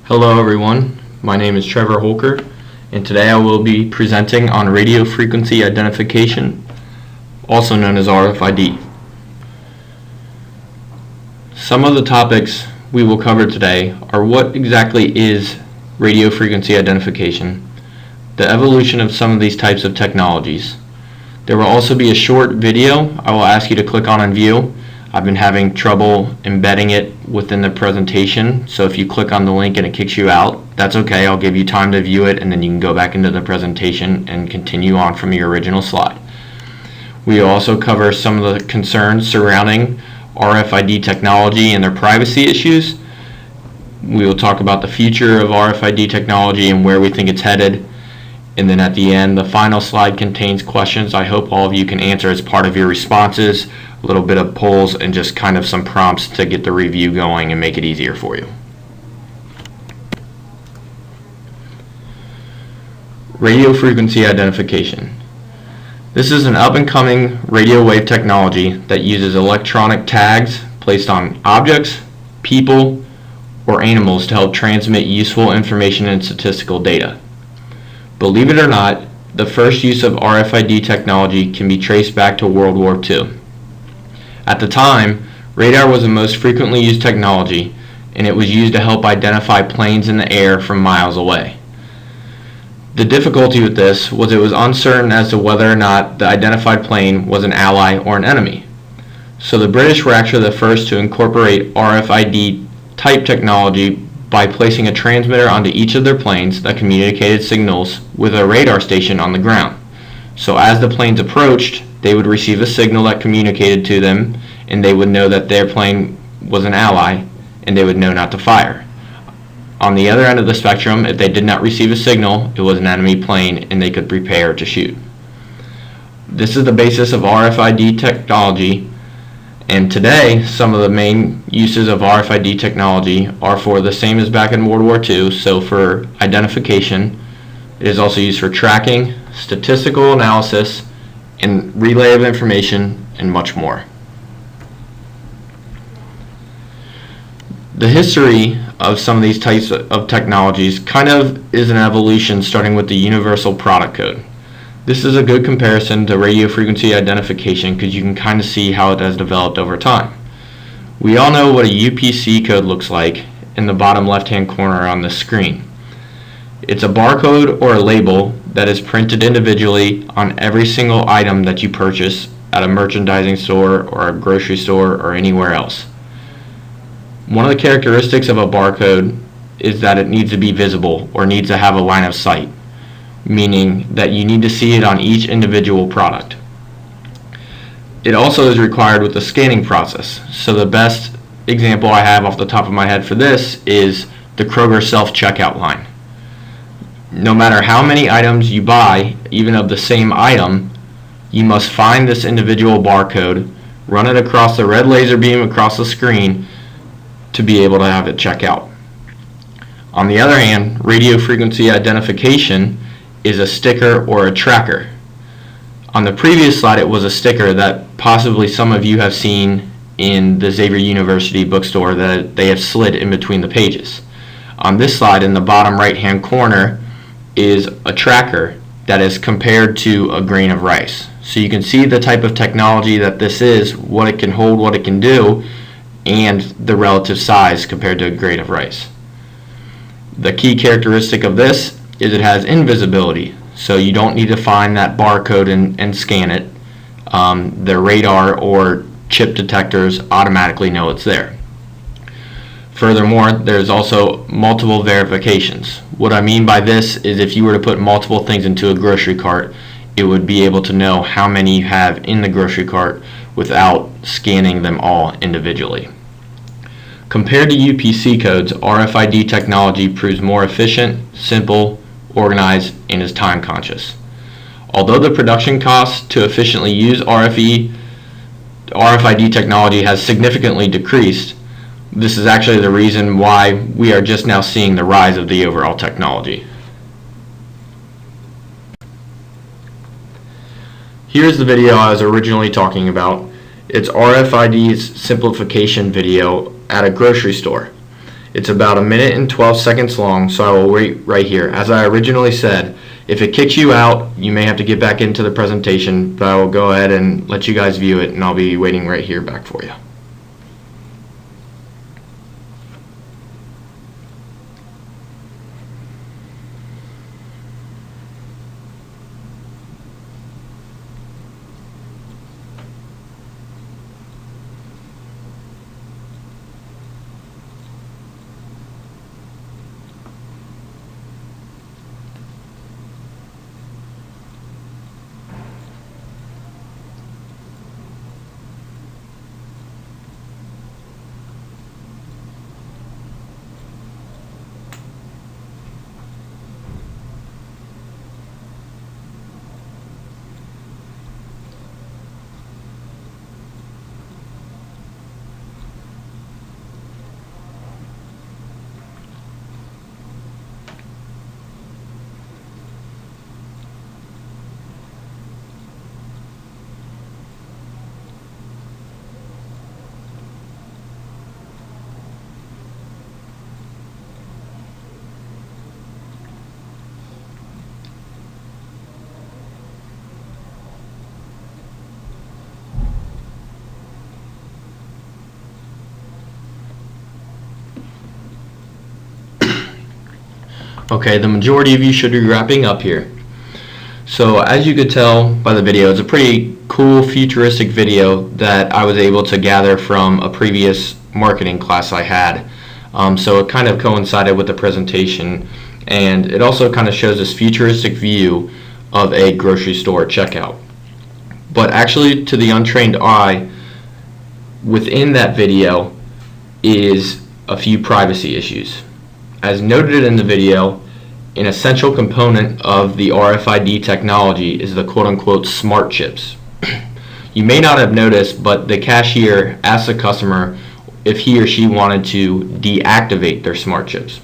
Hello everyone, my name is Trevor Holker, and today I will be presenting on radio frequency identification, also known as RFID. Some of the topics we will cover today are what exactly is radio frequency identification, the evolution of some of these types of technologies. There will also be a short video I will ask you to click on and view. I've been having trouble embedding it within the presentation, so if you click on the link and it kicks you out, that's okay. I'll give you time to view it and then you can go back into the presentation and continue on from your original slide. We will also cover some of the concerns surrounding RFID technology and their privacy issues. We will talk about the future of RFID technology and where we think it's headed. And then at the end, the final slide contains questions I hope all of you can answer as part of your responses, a little bit of polls, and just kind of some prompts to get the review going and make it easier for you. Radio frequency identification. This is an up-and-coming radio wave technology that uses electronic tags placed on objects, people, or animals to help transmit useful information and statistical data. Believe it or not, the first use of RFID technology can be traced back to World War II. At the time, radar was the most frequently used technology, and it was used to help identify planes in the air from miles away. The difficulty with this was it was uncertain as to whether or not the identified plane was an ally or an enemy. So the British were actually the first to incorporate RFID type technology by placing a transmitter onto each of their planes that communicated signals with a radar station on the ground. So as the planes approached, they would receive a signal that communicated to them, and they would know that their plane was an ally, and they would know not to fire. On the other end of the spectrum, if they did not receive a signal, it was an enemy plane, and they could prepare to shoot. This is the basis of RFID technology. And today, some of the main uses of RFID technology are for the same as back in World War II, so for identification. It is also used for tracking, statistical analysis, and relay of information, and much more. The history of some of these types of technologies kind of is an evolution starting with the Universal Product Code. This is a good comparison to radio frequency identification because you can kind of see how it has developed over time. We all know what a UPC code looks like in the bottom left-hand corner on the screen. It's a barcode or a label that is printed individually on every single item that you purchase at a merchandising store or a grocery store or anywhere else. One of the characteristics of a barcode is that it needs to be visible or needs to have a line of sight, meaning that you need to see it on each individual product. It also is required with the scanning process. So the best example I have off the top of my head for this is the Kroger self-checkout line. No matter how many items you buy, even of the same item, you must find this individual barcode, run it across the red laser beam across the screen to be able to have it check out. On the other hand, radio frequency identification is a sticker or a tracker. On the previous slide, it was a sticker that possibly some of you have seen in the Xavier University bookstore that they have slid in between the pages. On this slide, in the bottom right-hand corner, is a tracker that is compared to a grain of rice. So you can see the type of technology that this is, what it can hold, what it can do, and the relative size compared to a grain of rice. The key characteristic of this is it has invisibility, so you don't need to find that barcode and scan it. The radar or chip detectors automatically know it's there. Furthermore, there's also multiple verifications. What I mean by this is if you were to put multiple things into a grocery cart, it would be able to know how many you have in the grocery cart without scanning them all individually. Compared to UPC codes, RFID technology proves more efficient, simple, organized, and is time conscious. Although the production costs to efficiently use RFID technology has significantly decreased, this is actually the reason why we are just now seeing the rise of the overall technology. Here's the video I was originally talking about. It's RFID's simplification video at a grocery store. It's about 1 minute and 12 seconds long, so I will wait right here. As I originally said, if it kicks you out, you may have to get back into the presentation, but I will go ahead and let you guys view it, and I'll be waiting right here back for you. Okay, the majority of you should be wrapping up here. So as you could tell by the video, it's a pretty cool futuristic video that I was able to gather from a previous marketing class I had. So it kind of coincided with the presentation, and it also kind of shows this futuristic view of a grocery store checkout. But actually, to the untrained eye, within that video is a few privacy issues. As noted in the video, an essential component of the RFID technology is the quote-unquote smart chips. You may not have noticed, but the cashier asked the customer if he or she wanted to deactivate their smart chips.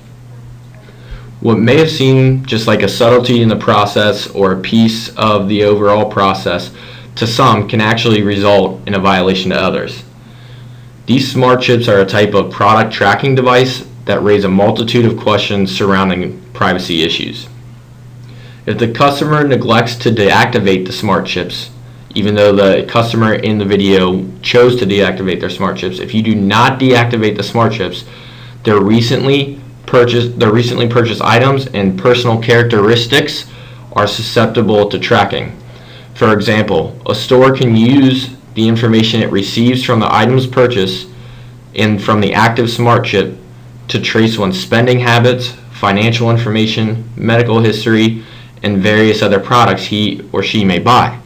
What may have seemed just like a subtlety in the process or a piece of the overall process, to some can actually result in a violation to others. These smart chips are a type of product tracking device that raise a multitude of questions surrounding privacy issues. If the customer neglects to deactivate the smart chips, even though the customer in the video chose to deactivate their smart chips, if you do not deactivate the smart chips, their recently purchased items and personal characteristics are susceptible to tracking. For example, a store can use the information it receives from the items purchased and from the active smart chip to trace one's spending habits, financial information, medical history, and various other products he or she may buy.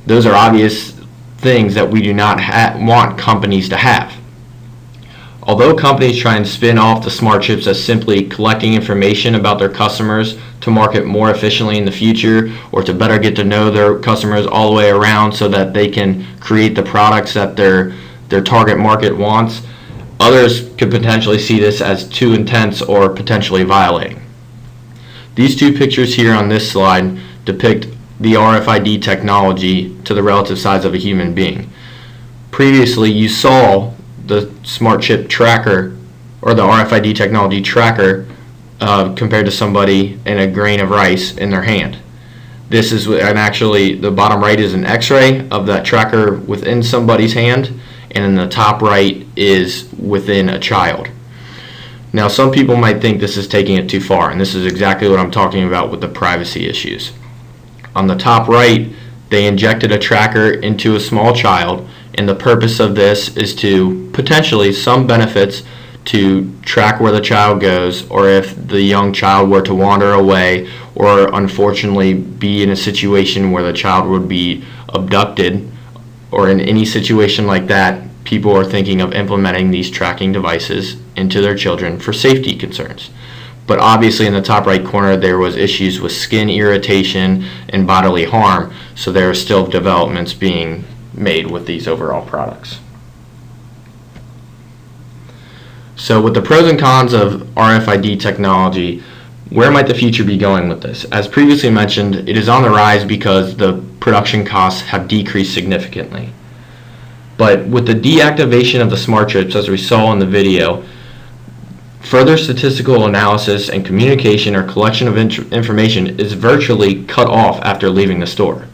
Those are obvious things that we do not want companies to have. Although companies try and spin off the smart chips as simply collecting information about their customers to market more efficiently in the future, or to better get to know their customers all the way around so that they can create the products that their target market wants, others could potentially see this as too intense or potentially violating. These two pictures here on this slide depict the RFID technology to the relative size of a human being. Previously, you saw the smart chip tracker, or the RFID technology tracker, compared to somebody in a grain of rice in their hand. This is, and actually the bottom right is an x-ray of that tracker within somebody's hand, and in the top right is within a child. Now, some people might think this is taking it too far, and this is exactly what I'm talking about with the privacy issues. On the top right, they injected a tracker into a small child, and the purpose of this is to potentially some benefits to track where the child goes, or if the young child were to wander away, or unfortunately be in a situation where the child would be abducted, or in any situation like that, people are thinking of implementing these tracking devices into their children for safety concerns. But obviously in the top right corner there was issues with skin irritation and bodily harm, so there are still developments being made with these overall products. So with the pros and cons of RFID technology, where might the future be going with this? As previously mentioned, it is on the rise because the production costs have decreased significantly. But with the deactivation of the smart chips, as we saw in the video, Further statistical analysis and communication or collection of information is virtually cut off after leaving the store.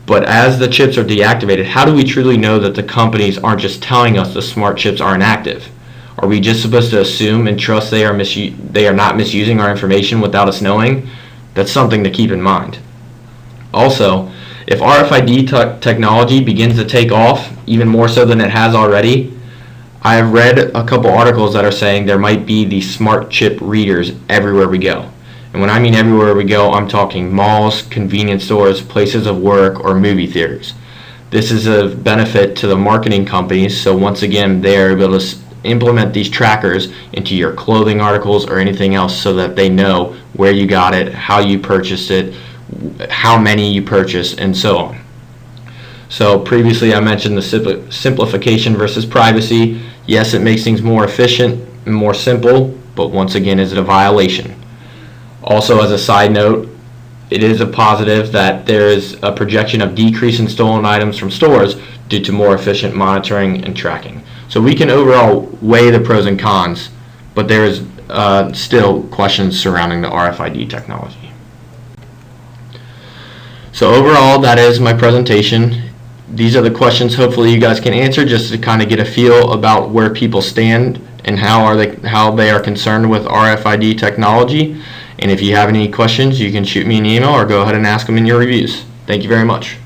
But as the chips are deactivated, how do we truly know that the companies aren't just telling us the smart chips are inactive? Are we just supposed to assume and trust they are not misusing our information without us knowing? That's something to keep in mind. Also, if RFID technology begins to take off, even more so than it has already, I have read a couple articles that are saying there might be these smart chip readers everywhere we go. And when I mean everywhere we go, I'm talking malls, convenience stores, places of work, or movie theaters. This is a benefit to the marketing companies, so once again, they are able to implement these trackers into your clothing articles or anything else so that they know where you got it, how you purchased it, how many you purchased, and so on. So previously I mentioned the simplification versus privacy. Yes, it makes things more efficient and more simple, but once again, is it a violation? Also, as a side note, it is a positive that there is a projection of decrease in stolen items from stores due to more efficient monitoring and tracking. So we can overall weigh the pros and cons, but there is still questions surrounding the RFID technology. So overall, that is my presentation. These are the questions hopefully you guys can answer just to kind of get a feel about where people stand and how they are concerned with RFID technology. And if you have any questions, you can shoot me an email or go ahead and ask them in your reviews. Thank you very much.